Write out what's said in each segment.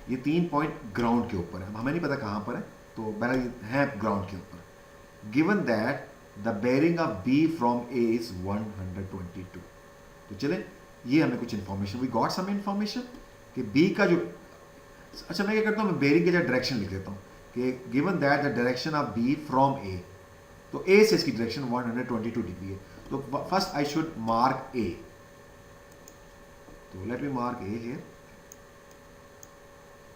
ये 3 point ground के ऊपर है, हमें नहीं पता कहाँ पर है, तो बहरहाल है ग्राउंड के ऊपर। Given that the bearing of B from A is 122। तो चले ये हमें कुछ information, we got some information कि बी का जो, अच्छा मैं क्या करता हूँ, मैं बेयरिंग के जगह डायरेक्शन लिख देता हूँ कि given that the direction of B from A, तो ए से इसकी डायरेक्शन 122 डिग्री है। तो first I should mark A, तो let me mark A here,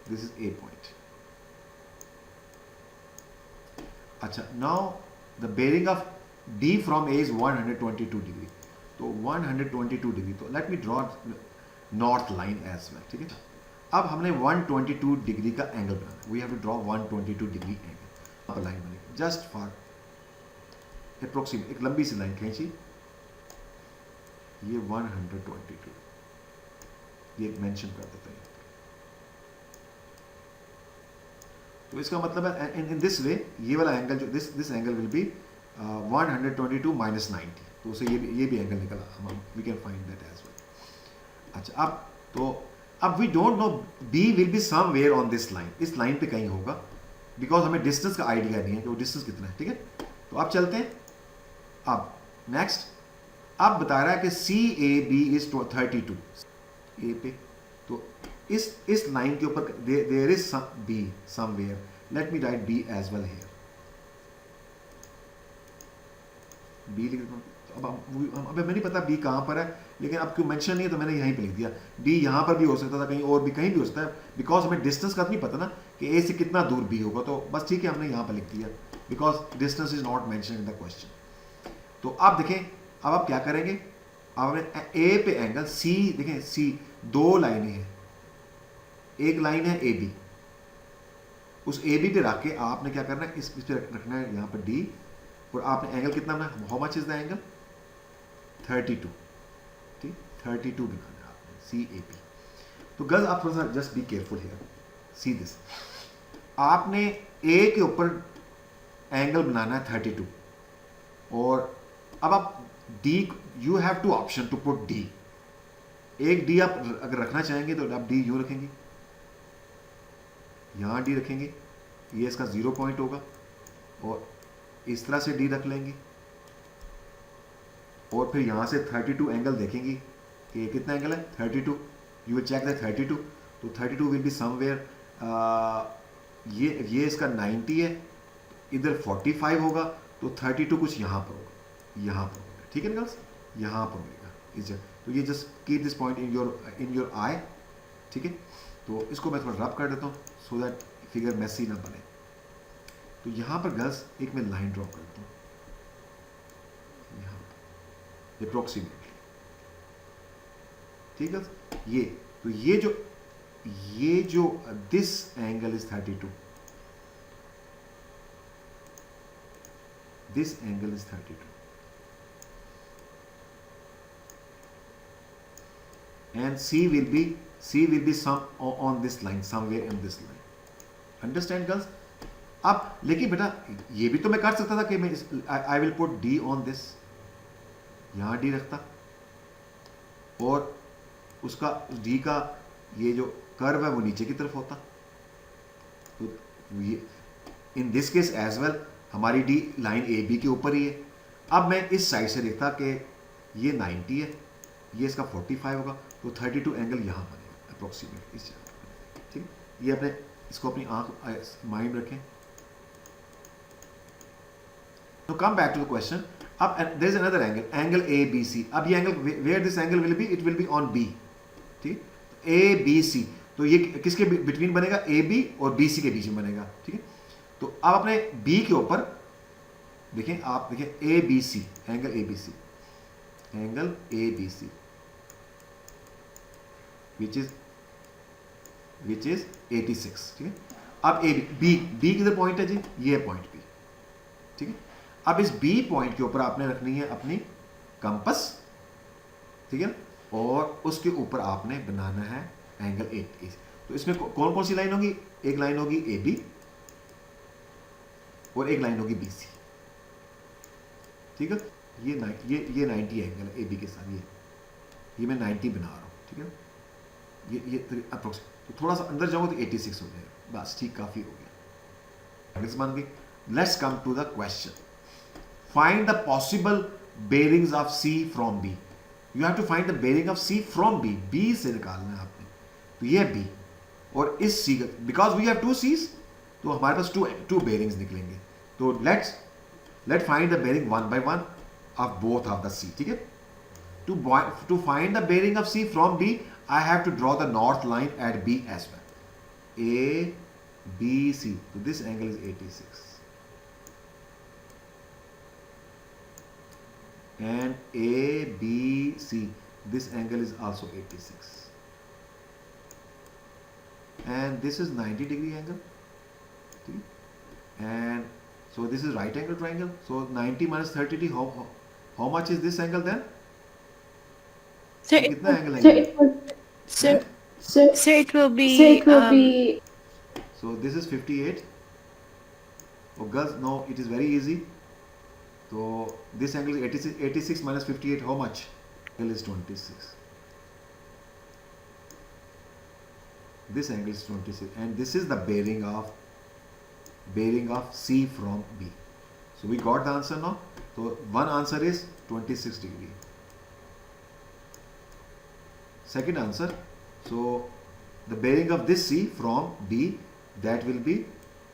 this is A point. अच्छा now the bearing of B from A is 122 degree, तो 122 degree, तो let me draw north line as well, ठीक है। अब हमने 122 डिग्री का एंगल बनाना, we have to draw 122 degree angle. अब लाइन बनेगी जस्ट फॉर अप्रोक्सीमेट, एक लंबी सी लाइन खींची, ये 122, ये मेंशन कर देते हैं। तो इसका मतलब है इन दिस वे, ये वाला एंगल जो this angle will be 122 minus 90, तो उसे ये भी एंगल निकला, हम we can find that as well. अच्छा अब तो अब we don't know B will be somewhere on this line, इस लाइन पे कहीं होगा, बिकॉज हमें डिस्टेंस का आइडिया नहीं है कि वो डिस्टेंस कितना है, ठीक है। तो अब चलते हैं, अब नेक्स्ट अब बता रहा है कि सी ए बी इज 32 ए पे, तो इस लाइन के ऊपर there is B somewhere, let me write B as well here, B लिख देता हूँ। अब हमें नहीं पता बी कहाँ पर है, लेकिन अब क्यों मेंशन नहीं है तो मैंने यहीं पे लिख दिया, डी यहाँ पर भी हो सकता था, कहीं और भी, कहीं भी हो सकता है, बिकॉज हमें डिस्टेंस का नहीं पता ना कि ए से कितना दूर बी होगा, तो बस ठीक है हमने यहाँ पर लिख दिया, because distance is not mention in the question. तो अब देखें, अब आप क्या करेंगे, अब हमें ए पे एंगल सी, देखें सी दो लाइनें हैं, एक लाइन है ए बी, उस ए बी पे रख के आपने क्या करना है, इस पे रखना है यहाँ पर डी, और आपने एंगल कितना बनाया, how much is the angle 32, ठीक 32 बनाना है आपने सी ए पी। तो गर्ल्स आप थोड़ा सा just be careful here, see this, आपने ए के ऊपर एंगल बनाना है 32, और अब आप D, you have two option to put D, एक डी आप अगर रखना चाहेंगे तो आप डी यूं रखेंगे, यहां डी रखेंगे, ये इसका 0 पॉइंट होगा, और इस तरह से डी रख लेंगे, और फिर यहां से 32 एंगल देखेंगे कि कितना एंगल है 32, यू विल चेक दैट 32, तो 32 विल बी समवेयर, ये इसका 90 है, इधर 45 होगा, तो 32 कुछ यहां पर होगा, यहां पर होगा, ठीक है गर्ल्स, यहां पर होगा इस जगह। तो ये just keep this point in your eye, ठीक है। तो इसको मैं थोड़ा रब कर देता हूँ सो दैट फिगर मैसी ना बने। तो यहां पर गर्ल्स एक मैं लाइन ड्रॉ करता हूँ, यहां पर अप्रोक्सीमेटली, ठीक है। ये तो ये जो this angle is 32, this angle is 32, and C will be some on this line, somewhere in this line, understand girls। अब लेकिन बेटा ये भी तो मैं कर सकता था कि मैं I will put D on this, यहां D रखता, और उसका D का ये जो कर्व है वो नीचे की तरफ होता, तो ये in this case as well हमारी D लाइन ए बी के ऊपर ही है। अब मैं इस साइड से देखता कि ये 90 है, ये इसका 45 होगा, तो 32 एंगल यहाँ बनेगा अप्रोक्सीमेट इस जगह पर, ठीक है। ये अपने इसको अपनी आंख माइंड रखें। तो come back to the question, अब there is another angle A B C, अब ये angle where this angle will be, it will be on B, ठीक, ए बी सी, तो ये किसके बिटवीन बनेगा, ए बी और बी सी के बीच में बनेगा, ठीक है। तो अब अपने बी के ऊपर देखें, आप देखें A B C, angle A B C, angle A B C which is 86, ठीक है। अब ए बी किधर पॉइंट है जी, ये पॉइंट बी, ठीक है। अब इस बी पॉइंट के ऊपर आपने रखनी है अपनी कंपस, ठीक है, और उसके ऊपर आपने बनाना है एंगल 80। तो इसमें कौन कौन सी लाइन होगी, एक लाइन होगी ए बी और एक लाइन होगी बी सी, ठीक है। ये 90 एंगल है ए बी के साथ, ये मैं 90 बना रहा हूं, ठीक है। ये अप्रोक्स, तो थोड़ा सा अंदर जाऊंगा तो 86 हो जाएगा, बस ठीक, काफ़ी हो गया, एंगल्स बन गई। Let's come to the question, find the possible bearings of C from B. You have to find the bearing of C from B, B से निकालना है आपने। तो ये बी और इस C, because we have two Cs, तो हमारे पास टू बेरिंग्स निकलेंगे। तो let find the bearing one by one of both of the C, ठीक है। To find the bearing of C from B, I have to draw the north line at B as well, A B C. तो this angle is 86 and ABC, this angle is also 86 and this is 90 degree angle, and so this is right angle triangle, so 90 minus 30, how much is this angle then? Sir, कितना angle है ये? sir, sir, it will be So this is 58. Oh girls, no, it is very easy. So this angle is 86, 86 minus 58, how much? Angle is 26. This angle is 26 and this is the bearing of C from B. So we got the answer now. So one answer is 26 degree. Second answer, so the bearing of this C from B, that will be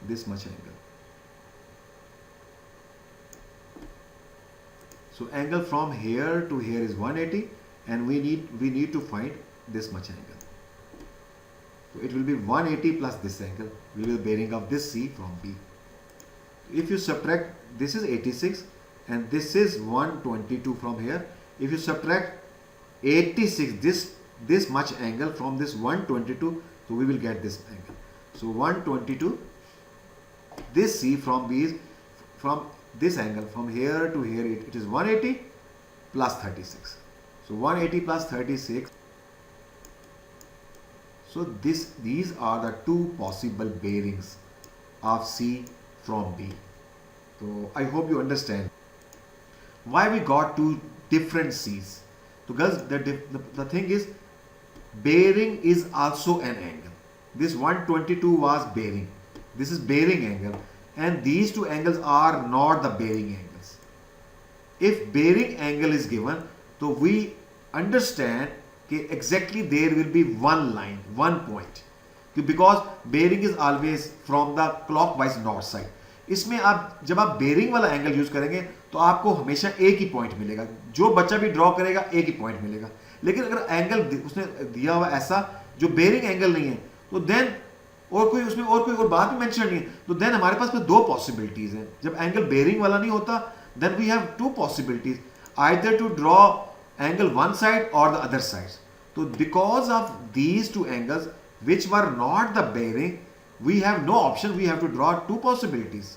this much angle. So angle from here to here is 180 and we need to find this much angle. So it will be 180 plus this angle will be the bearing of this C from B. If you subtract, this is 86 and this is 122 from here. If you subtract 86, this much angle from this 122, so we will get this angle. So 122, this C from B is from this angle from here to here, it is 180 plus 36. So 180 plus 36. So these are the two possible bearings of C from B. So I hope you understand why we got two different C's. So guys, the thing is, bearing is also an angle. This 122 was bearing. This is bearing angle. And these two angles are not the bearing angles. If bearing angle is given, so we understand that exactly there will be one line, one point, because bearing is always from the clockwise north side. इसमें आप जब आप bearing वाला angle use करेंगे तो आपको हमेशा एक ही पॉइंट मिलेगा, जो बच्चा भी ड्रॉ करेगा एक ही पॉइंट मिलेगा। लेकिन अगर एंगल उसने दिया हुआ ऐसा जो बेरिंग एंगल नहीं है, तो देन और कोई उसमें और कोई और बात भी मेंशन नहीं है, तो देन हमारे पास में दो पॉसिबिलिटीज हैं। जब एंगल बेरिंग वाला नहीं होता, then we have two possibilities, either to draw angle one side और द अदर साइड। तो because of these two angles which were not the bearing, we have no option, we have to draw two possibilities.